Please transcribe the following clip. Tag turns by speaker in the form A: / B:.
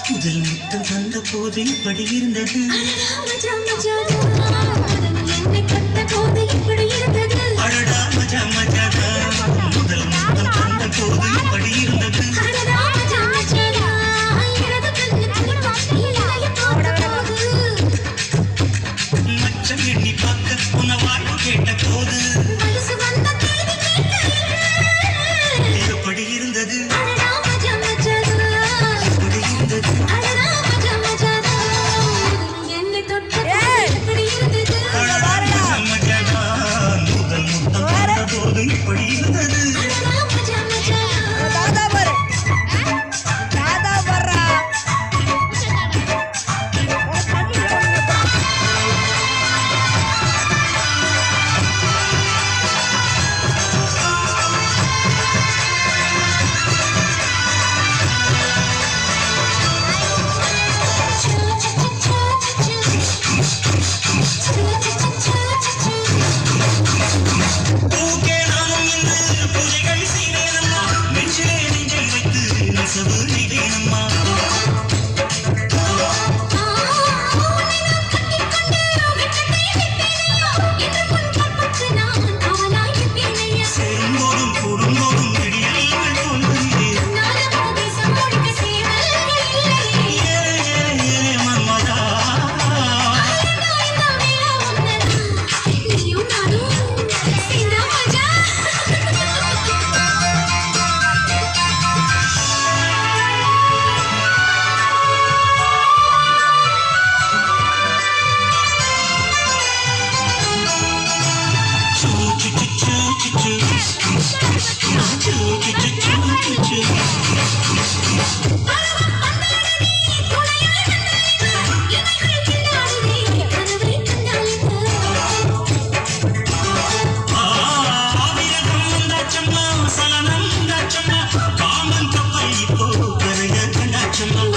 A: முதல் முத்தம் தந்த போது இப்படி இருந்தது
B: என்னை கட்ட போது இப்படி இருந்தது
A: அடடா மஜா மஜாதா முதல் முத்தம் தந்த போது இப்படி இருந்தது மச்சம் எண்ணி பார்க்க உன வாழ்வு கேட்ட போது எப்படி இருந்தது இப்படி இருந்தது காமன் கப்பல் இப்போ கரைய கண்டாச்சம்மா